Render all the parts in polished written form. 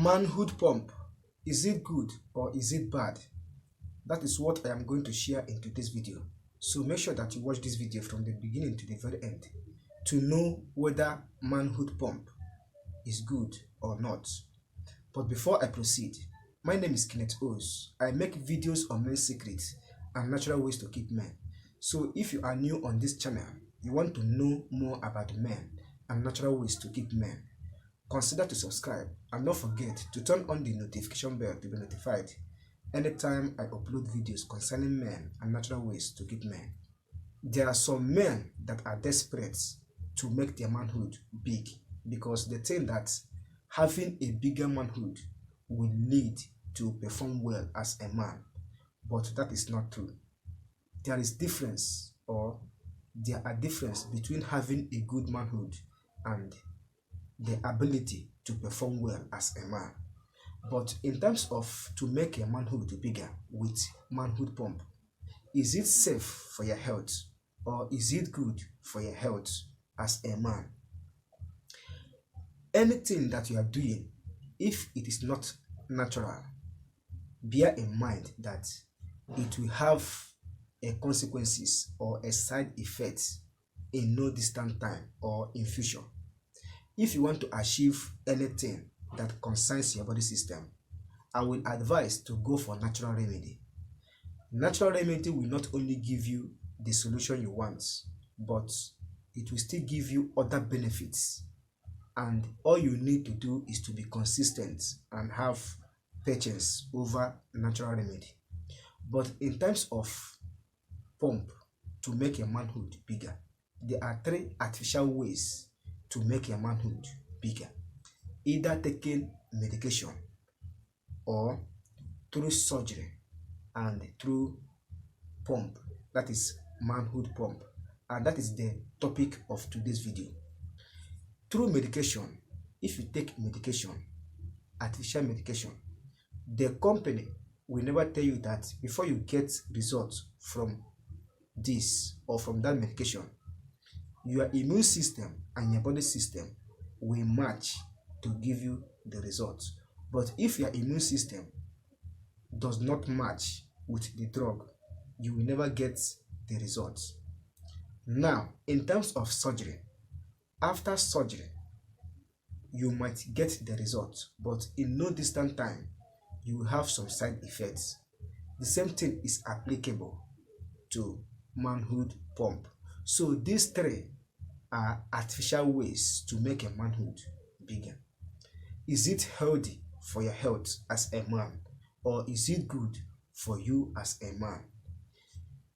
Manhood pump, is it good or is it bad? That is what I am going to share in today's video. So make sure that you watch this video from the beginning to the very end to know whether manhood pump is good or not. But before I proceed, my name is Kenneth Os. I make videos on men's secrets and natural ways to keep men. So if you are new on this channel, you want to know more about men and natural ways to keep men, consider to subscribe and don't forget to turn on the notification bell to be notified anytime I upload videos concerning men and natural ways to keep men. There are some men that are desperate to make their manhood big because they think that having a bigger manhood will lead to perform well as a man, but that is not true. There is difference, or there are difference between having a good manhood and the ability to perform well as a man. But in terms of to make a manhood bigger with manhood pump, is it safe for your health or is it good for your health as a man? Anything that you are doing, if it is not natural, bear in mind that it will have a consequences or a side effect in no distant time or in future. If you want to achieve anything that concerns your body system, I will advise to go for natural remedy. Natural remedy will not only give you the solution you want, but it will still give you other benefits. And all you need to do is to be consistent and have patience over natural remedy. But in terms of pump to make your manhood bigger, there are 3 artificial ways to make your manhood bigger: either taking medication or through surgery and through pump, that is manhood pump, and that is the topic of today's video. Through medication, if you take medication, artificial medication, the company will never tell you that before you get results from this or from that medication, your immune system and your body system will match to give you the results. But if your immune system does not match with the drug, you will never get the results. Now, in terms of surgery, after surgery, you might get the results, but in no distant time, you will have some side effects. The same thing is applicable to manhood pump. So these 3 are artificial ways to make a manhood bigger. Is it healthy for your health as a man, or is it good for you as a man?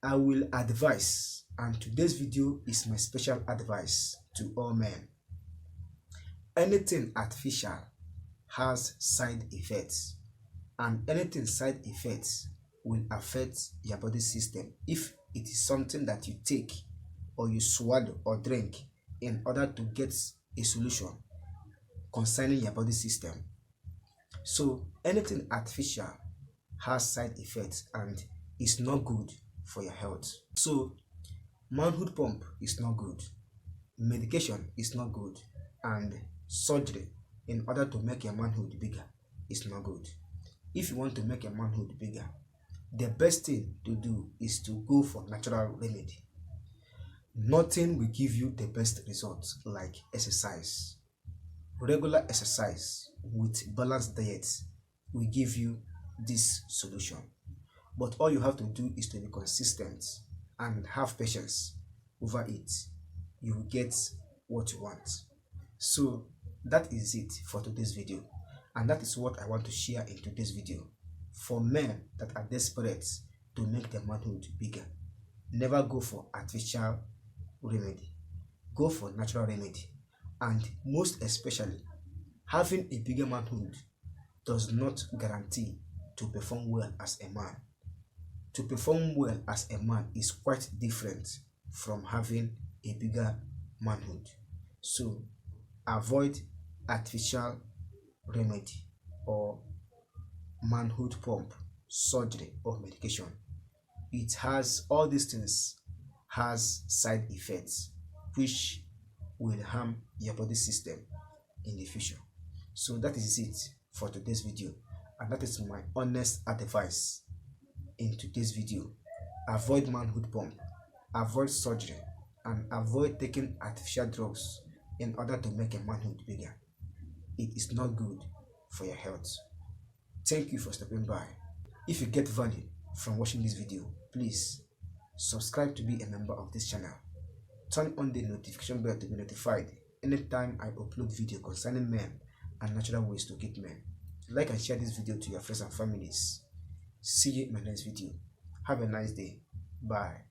I will advise, and today's video is my special advice to all men. Anything artificial has side effects, and anything side effects will affect your body system if it is something that you take or you swallow or drink in order to get a solution concerning your body system. So anything artificial has side effects and is not good for your health. So manhood pump is not good, medication is not good, and surgery in order to make your manhood bigger is not good. If you want to make your manhood bigger, the best thing to do is to go for natural remedy. Nothing will give you the best results like exercise. Regular exercise with balanced diet will give you this solution. But all you have to do is to be consistent and have patience over it. You will get what you want. So that is it for today's video, and that is what I want to share in today's video. For men that are desperate to make their manhood bigger, never go for artificial remedy, go for natural remedy. And most especially, having a bigger manhood does not guarantee to perform well as a man. To perform well as a man is quite different from having a bigger manhood. So avoid artificial remedy or manhood pump, surgery or medication. It has all these things has side effects which will harm your body system in the future. So that is it for today's video, and that is my honest advice in today's video. Avoid manhood pump, avoid surgery, and avoid taking artificial drugs in order to make a manhood bigger. It is not good for your health. Thank you for stopping by. If you get value from watching this video, please subscribe to be a member of this channel. Turn on the notification bell to be notified anytime I upload video concerning men and natural ways to keep men. Like and share this video to your friends and families. See you in my next video. Have a nice day. Bye.